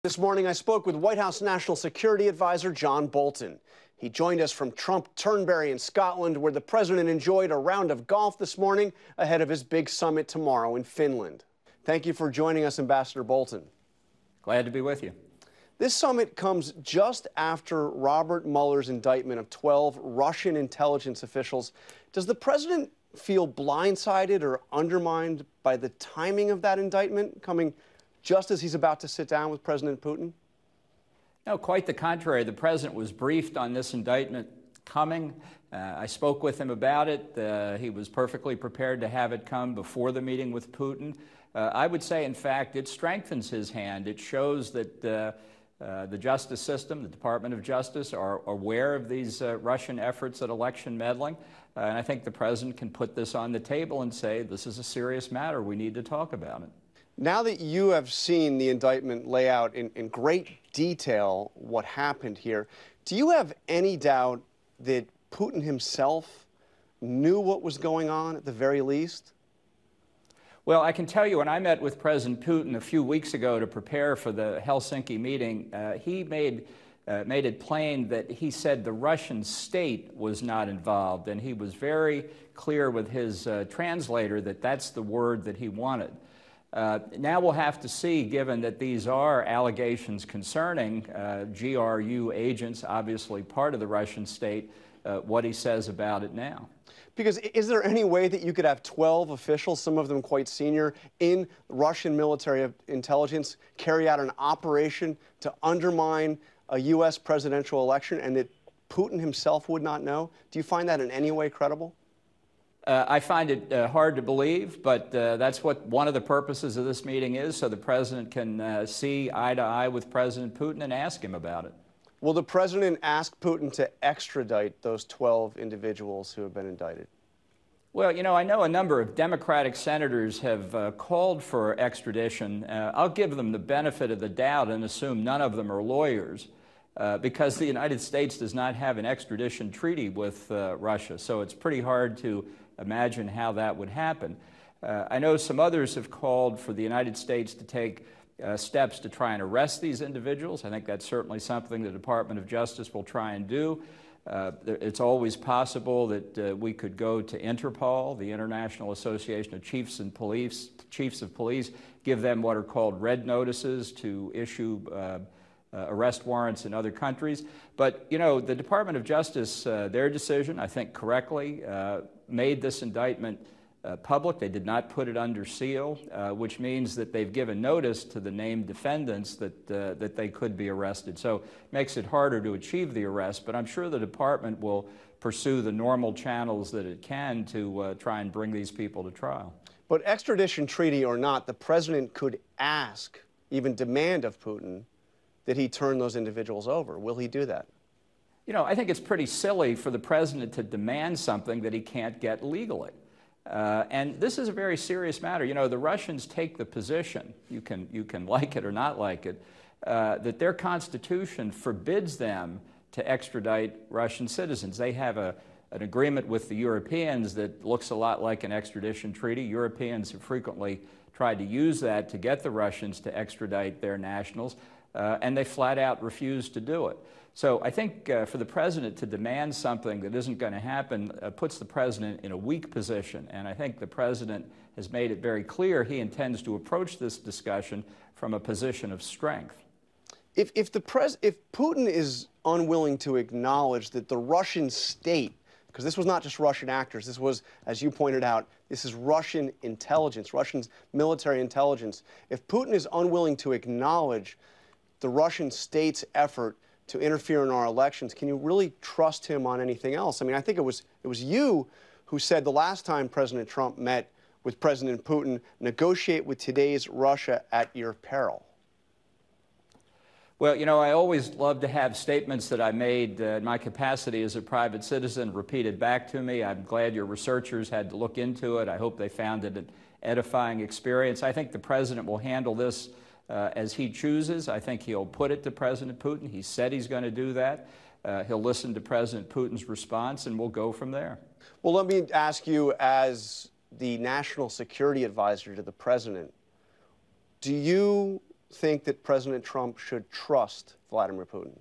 This morning, I spoke with White House National Security Advisor John Bolton. He joined us from Trump Turnberry in Scotland, where the president enjoyed a round of golf this morning ahead of his big summit tomorrow in Finland. Thank you for joining us, Ambassador Bolton. Glad to be with you. This summit comes just after Robert Mueller's indictment of 12 Russian intelligence officials. Does the president feel blindsided or undermined by the timing of that indictment coming just as he's about to sit down with President Putin? No, quite the contrary. The president was briefed on this indictment coming. I spoke with him about it. He was perfectly prepared to have it come before the meeting with Putin. I would say, in fact, it strengthens his hand. It shows that the justice system, the Department of Justice, are aware of these Russian efforts at election meddling. And I think the president can put this on the table and say, this is a serious matter. We need to talk about it. Now that you have seen the indictment lay out in great detail what happened here, do you have any doubt that Putin himself knew what was going on at the very least? Well, I can tell you, when I met with President Putin a few weeks ago to prepare for the Helsinki meeting, he made it plain that he said the Russian state was not involved, and he was very clear with his translator that that's the word that he wanted. Now we'll have to see, given that these are allegations concerning GRU agents, obviously part of the Russian state, what he says about it now. Because is there any way that you could have 12 officials, some of them quite senior, in Russian military intelligence carry out an operation to undermine a U.S. presidential election and that Putin himself would not know? Do you find that in any way credible? I find it hard to believe, but that's what one of the purposes of this meeting is, so the president can see eye to eye with President Putin and ask him about it. Will the president ask Putin to extradite those 12 individuals who have been indicted? Well, you know, I know a number of Democratic senators have called for extradition. I'll give them the benefit of the doubt and assume none of them are lawyers. Because the United States does not have an extradition treaty with Russia, so it's pretty hard to imagine how that would happen. I know some others have called for the United States to take steps to try and arrest these individuals. I think that's certainly something the Department of Justice will try and do. It's always possible that we could go to Interpol, the International Association of Chiefs of Police, give them what are called red notices to issue arrest warrants in other countries. But, you know, the Department of Justice, their decision, I think correctly, made this indictment public. They did not put it under seal, which means that they've given notice to the named defendants that they could be arrested. So it makes it harder to achieve the arrest, but I'm sure the department will pursue the normal channels that it can to try and bring these people to trial. But extradition treaty or not, the president could ask, even demand of Putin, that he turn those individuals over. Will he do that? You know, I think it's pretty silly for the president to demand something that he can't get legally. And this is a very serious matter. You know, the Russians take the position, you can like it or not like it, that their constitution forbids them to extradite Russian citizens. They have an agreement with the Europeans that looks a lot like an extradition treaty. Europeans have frequently tried to use that to get the Russians to extradite their nationals. And they flat out refuse to do it. So I think for the president to demand something that isn't going to happen puts the president in a weak position. And I think the president has made it very clear he intends to approach this discussion from a position of strength. If Putin is unwilling to acknowledge that the Russian state, because this was not just Russian actors, this was, as you pointed out, this is Russian intelligence, Russian military intelligence. If Putin is unwilling to acknowledge the Russian state's effort to interfere in our elections, can you really trust him on anything else? I mean, I think it was you who said the last time President Trump met with President Putin, negotiate with today's Russia at your peril. Well, you know, I always love to have statements that I made in my capacity as a private citizen repeated back to me. I'm glad your researchers had to look into it. I hope they found it an edifying experience. I think the president will handle this as he chooses. I think he'll put it to President Putin. He said he's going to do that. He'll listen to President Putin's response, and we'll go from there. Well, let me ask you, as the national security advisor to the president, do you think that President Trump should trust Vladimir Putin?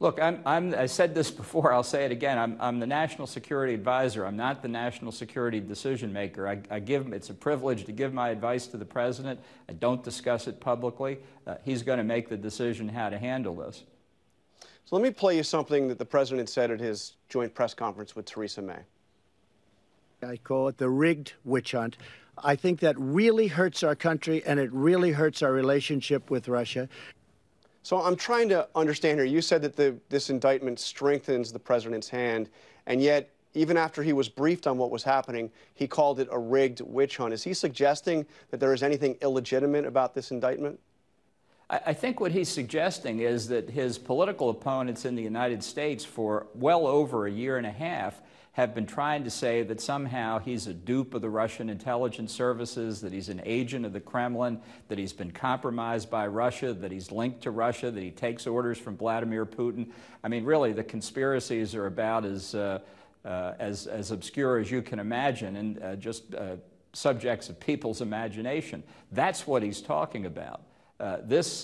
Look, I said this before, I'll say it again. I'm the national security advisor. I'm not the national security decision maker. It's a privilege to give my advice to the president. I don't discuss it publicly. He's going to make the decision how to handle this. So let me play you something that the president said at his joint press conference with Theresa May. I call it the rigged witch hunt. I think that really hurts our country, and it really hurts our relationship with Russia. So I'm trying to understand here. You said that this indictment strengthens the president's hand, and yet, even after he was briefed on what was happening, he called it a rigged witch hunt. Is he suggesting that there is anything illegitimate about this indictment? I think what he's suggesting is that his political opponents in the United States for well over a year and a half have been trying to say that somehow he's a dupe of the Russian intelligence services, that he's an agent of the Kremlin, that he's been compromised by Russia, that he's linked to Russia, that he takes orders from Vladimir Putin. I mean, really, the conspiracies are about as obscure as you can imagine, and just subjects of people's imagination. That's what he's talking about. This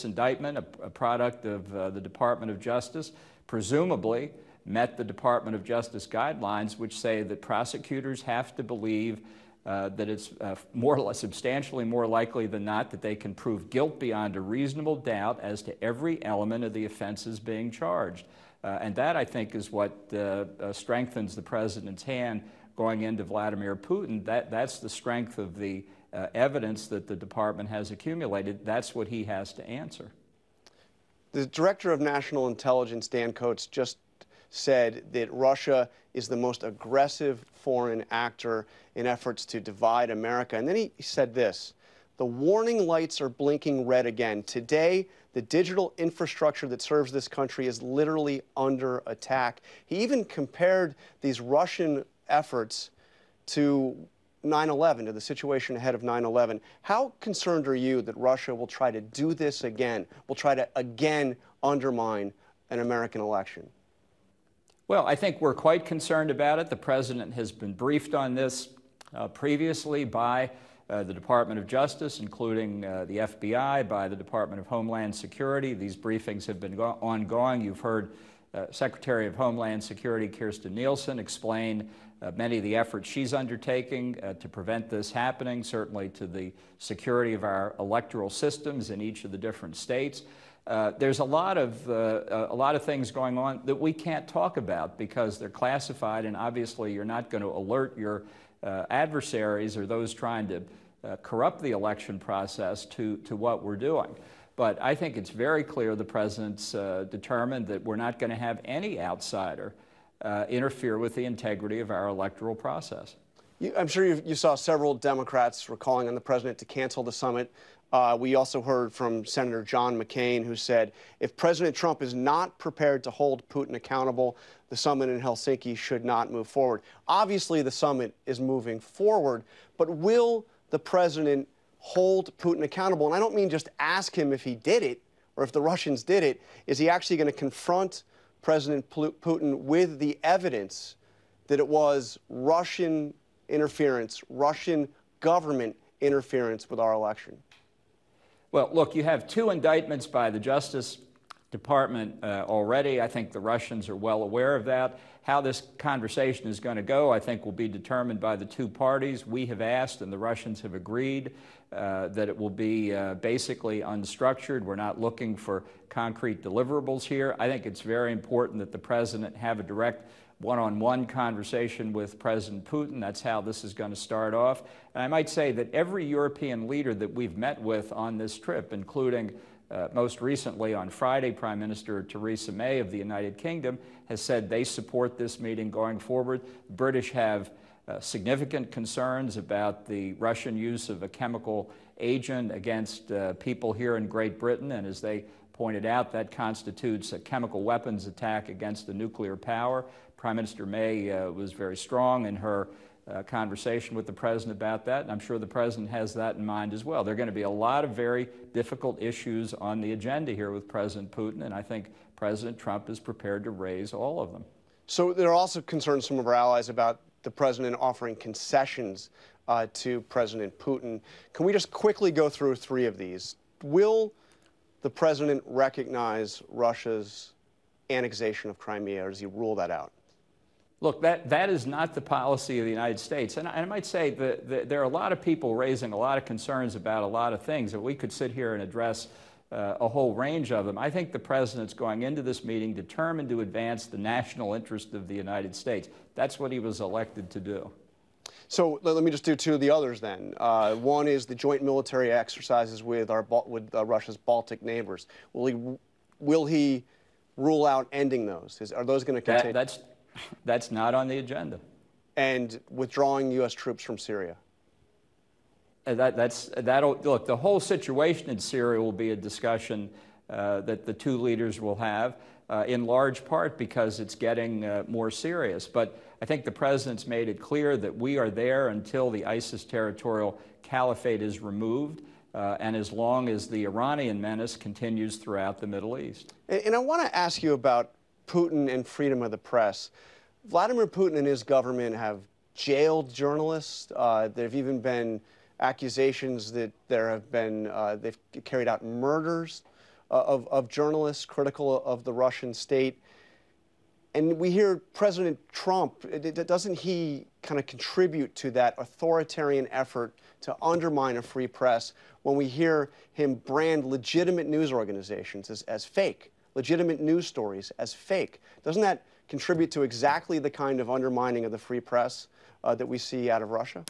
indictment, a product of the Department of Justice, presumably met the Department of Justice guidelines, which say that prosecutors have to believe that it's substantially more likely than not that they can prove guilt beyond a reasonable doubt as to every element of the offenses being charged. And that, I think, is what strengthens the president's hand going into Vladimir Putin. That's the strength of the evidence that the department has accumulated. That's what he has to answer. The Director of National Intelligence, Dan Coats, just said that Russia is the most aggressive foreign actor in efforts to divide America. And then he said this: the warning lights are blinking red again. Today, the digital infrastructure that serves this country is literally under attack. He even compared these Russian efforts to 9/11, to the situation ahead of 9/11. How concerned are you that Russia will try to do this again, will try to again undermine an American election? Well, I think we're quite concerned about it. The president has been briefed on this previously by the Department of Justice, including the FBI, by the Department of Homeland Security. These briefings have been ongoing. You've heard Secretary of Homeland Security Kirstjen Nielsen explain many of the efforts she's undertaking to prevent this happening, certainly to the security of our electoral systems in each of the different states. There's a lot of things going on that we can't talk about because they're classified, and obviously you're not going to alert your adversaries or those trying to corrupt the election process to what we're doing. But I think it's very clear the president's determined that we're not going to have any outsider interfere with the integrity of our electoral process. I'm sure you saw several Democrats were calling on the president to cancel the summit. We also heard from Senator John McCain, who said if President Trump is not prepared to hold Putin accountable, the summit in Helsinki should not move forward. Obviously, the summit is moving forward, but will the president hold Putin accountable? And I don't mean just ask him if he did it or if the Russians did it. Is he actually going to confront President Putin with the evidence that it was Russian interference, Russian government interference with our election? Well, look, you have two indictments by the Justice Department already. I think the Russians are well aware of that. How this conversation is going to go, I think, will be determined by the two parties. We have asked, and the Russians have agreed, that it will be basically unstructured. We're not looking for concrete deliverables here. I think it's very important that the president have a direct one-on-one conversation with President Putin. That's how this is going to start off. And I might say that every European leader that we've met with on this trip, including most recently on Friday, Prime Minister Theresa May of the United Kingdom, has said they support this meeting going forward. The British have significant concerns about the Russian use of a chemical agent against people here in Great Britain, and as they pointed out, that constitutes a chemical weapons attack against a nuclear power. Prime Minister May was very strong in her conversation with the president about that, and I'm sure the president has that in mind as well. There are going to be a lot of very difficult issues on the agenda here with President Putin, and I think President Trump is prepared to raise all of them. So there are also concerns from our allies about the president offering concessions to President Putin. Can we just quickly go through three of these? Will the president recognize Russia's annexation of Crimea, or does he rule that out? Look, that is not the policy of the United States. And I might say that there are a lot of people raising a lot of concerns about a lot of things, and we could sit here and address a whole range of them. I think the president's going into this meeting determined to advance the national interest of the United States. That's what he was elected to do. So let me just do two of the others then. One is the joint military exercises with Russia's Baltic neighbors. Will he rule out ending those? Are those going to continue? That's not on the agenda. And withdrawing U.S. troops from Syria? Look, the whole situation in Syria will be a discussion that the two leaders will have, in large part because it's getting more serious. But I think the president's made it clear that we are there until the ISIS territorial caliphate is removed, and as long as the Iranian menace continues throughout the Middle East. And I want to ask you about Putin and freedom of the press. Vladimir Putin and his government have jailed journalists. There have even been accusations that they've carried out murders of journalists critical of the Russian state. And we hear President Trump, doesn't he kind of contribute to that authoritarian effort to undermine a free press when we hear him brand legitimate news organizations as fake, legitimate news stories as fake? Doesn't that contribute to exactly the kind of undermining of the free press that we see out of Russia?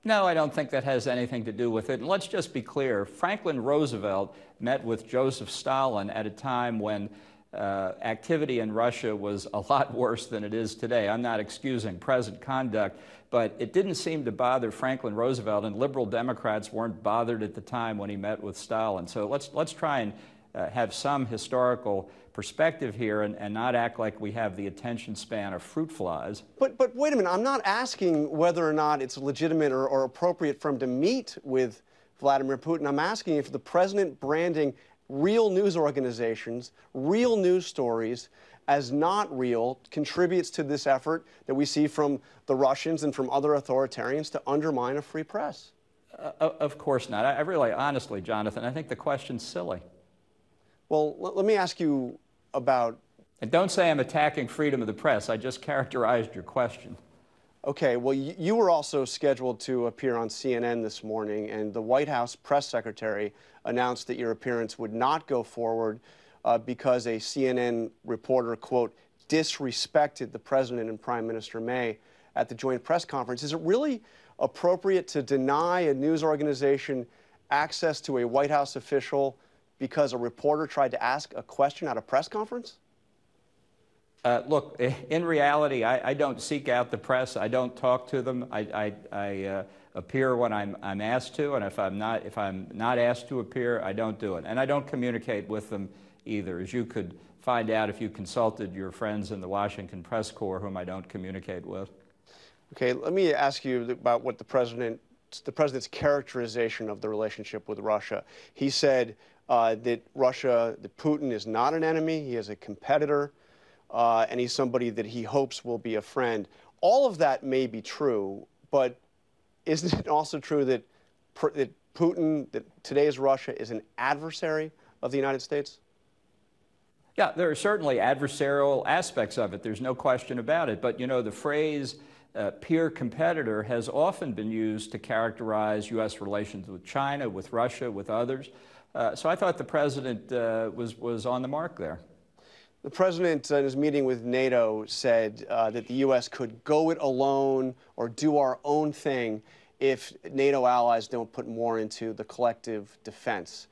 No, I don't think that has anything to do with it. And let's just be clear. Franklin Roosevelt met with Joseph Stalin at a time when activity in Russia was a lot worse than it is today. I'm not excusing present conduct, but it didn't seem to bother Franklin Roosevelt, and liberal Democrats weren't bothered at the time when he met with Stalin. So let's try and have some historical perspective here and not act like we have the attention span of fruit flies. But wait a minute, I'm not asking whether or not it's legitimate or appropriate for him to meet with Vladimir Putin. I'm asking if the president branding real news organizations, real news stories as not real contributes to this effort that we see from the Russians and from other authoritarians to undermine a free press. Of course not. I really, honestly, Jonathan, I think the question's silly. Well, let me ask you about... And don't say I'm attacking freedom of the press. I just characterized your question. Okay, well, you were also scheduled to appear on CNN this morning, and the White House press secretary announced that your appearance would not go forward because a CNN reporter, quote, disrespected the president and Prime Minister May at the joint press conference. Is it really appropriate to deny a news organization access to a White House official because a reporter tried to ask a question at a press conference? Look, in reality, I don't seek out the press. I don't talk to them. I appear when I'm asked to, and if I'm not asked to appear, I don't do it. And I don't communicate with them either, as you could find out if you consulted your friends in the Washington Press Corps, whom I don't communicate with. Okay, let me ask you about what the president's characterization of the relationship with Russia. He said that Putin is not an enemy. He is a competitor. And he's somebody that he hopes will be a friend. All of that may be true, but isn't it also true that Putin, that today's Russia, is an adversary of the United States? Yeah, there are certainly adversarial aspects of it. There's no question about it. But, you know, the phrase peer competitor has often been used to characterize U.S. relations with China, with Russia, with others. So I thought the president was on the mark there. The president, in his meeting with NATO, said that the U.S. could go it alone or do our own thing if NATO allies don't put more into the collective defense.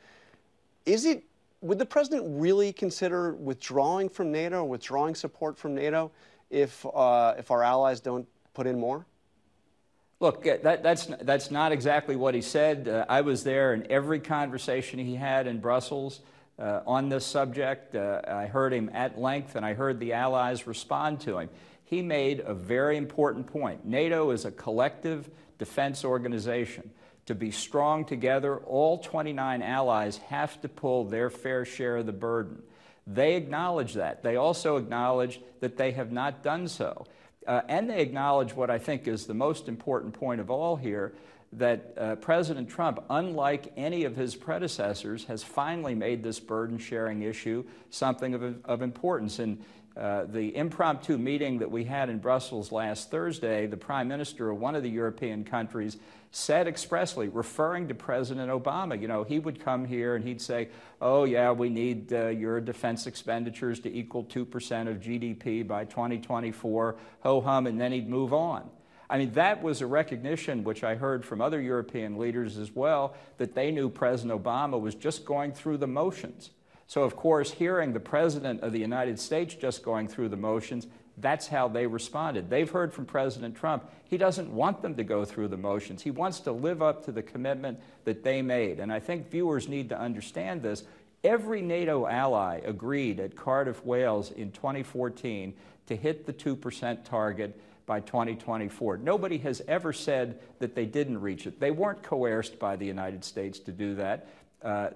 Would the president really consider withdrawing from NATO or withdrawing support from NATO if our allies don't put in more? Look, that's not exactly what he said. I was there in every conversation he had in Brussels on this subject. I heard him at length, and I heard the allies respond to him. He made a very important point. NATO is a collective defense organization. To be strong together, all 29 allies have to pull their fair share of the burden. They acknowledge that. They also acknowledge that they have not done so. And they acknowledge what I think is the most important point of all here, that President Trump, unlike any of his predecessors, has finally made this burden-sharing issue something of importance. In the impromptu meeting that we had in Brussels last Thursday, the Prime Minister of one of the European countries said expressly, referring to President Obama, you know, he would come here and he'd say, oh yeah, we need your defense expenditures to equal 2% of GDP by 2024, ho-hum, and then he'd move on. I mean, that was a recognition, which I heard from other European leaders as well, that they knew President Obama was just going through the motions. So, of course, hearing the President of the United States just going through the motions, that's how they responded. They've heard from President Trump, he doesn't want them to go through the motions. He wants to live up to the commitment that they made. And I think viewers need to understand this. Every NATO ally agreed at Cardiff, Wales in 2014 to hit the 2% target by 2024. Nobody has ever said that they didn't reach it. They weren't coerced by the United States to do that.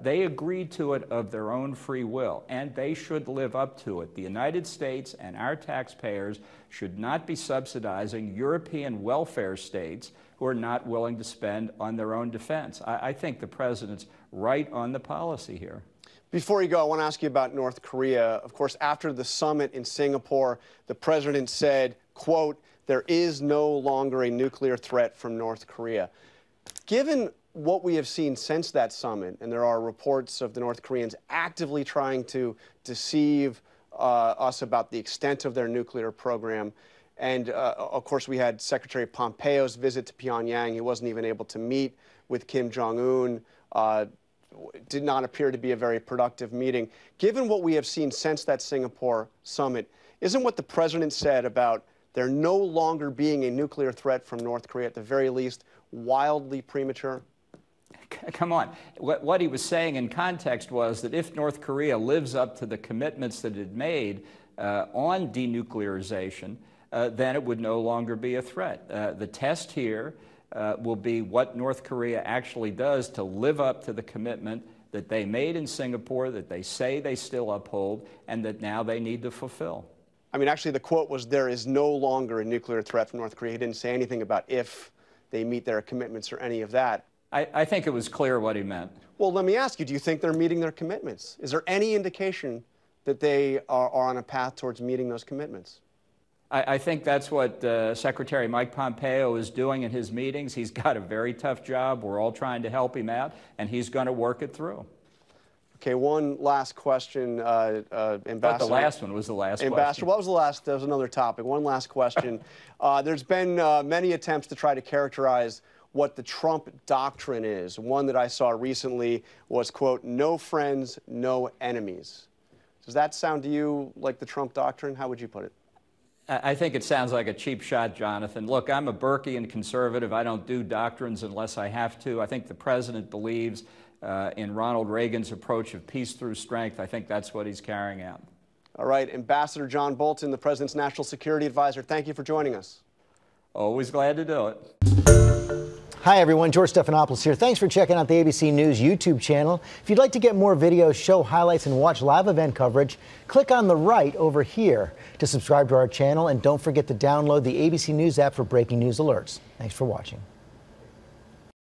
They agreed to it of their own free will, and they should live up to it. The United States and our taxpayers should not be subsidizing European welfare states who are not willing to spend on their own defense. I think the President's right on the policy here. Before you go, I want to ask you about North Korea. Of course, after the summit in Singapore, the President said, quote, there is no longer a nuclear threat from North Korea. Given what we have seen since that summit, and there are reports of the North Koreans actively trying to deceive us about the extent of their nuclear program, and of course we had Secretary Pompeo's visit to Pyongyang. He wasn't even able to meet with Kim Jong-un. Did not appear to be a very productive meeting. Given what we have seen since that Singapore summit, isn't what the President said about there no longer being a nuclear threat from North Korea, at the very least, wildly premature? Come on. What he was saying in context was that if North Korea lives up to the commitments that it made on denuclearization, then it would no longer be a threat. The test here will be what North Korea actually does to live up to the commitment that they made in Singapore, that they say they still uphold, and that now they need to fulfill. I mean, actually, the quote was, there is no longer a nuclear threat from North Korea. He didn't say anything about if they meet their commitments or any of that. I think it was clear what he meant. Well, let me ask you, do you think they're meeting their commitments? Is there any indication that they are on a path towards meeting those commitments? I think that's what Secretary Mike Pompeo is doing in his meetings. He's got a very tough job. We're all trying to help him out, and he's going to work it through. Okay, one last question, Ambassador. But the last one was the last Ambassador, question. what was the last? There was another topic. One last question. There's been many attempts to try to characterize what the Trump doctrine is. One that I saw recently was, quote, no friends, no enemies. Does that sound to you like the Trump doctrine? How would you put it? I think it sounds like a cheap shot, Jonathan. Look, I'm a Burkean conservative. I don't do doctrines unless I have to. I think the President believes in Ronald Reagan's approach of peace through strength. I think that's what he's carrying out. All right, Ambassador John Bolton, the President's National Security Advisor, thank you for joining us. Always glad to do it. Hi, everyone. George Stephanopoulos here. Thanks for checking out the ABC News YouTube channel. If you'd like to get more videos, show highlights, and watch live event coverage, click on the right over here to subscribe to our channel. And don't forget to download the ABC News app for breaking news alerts. Thanks for watching.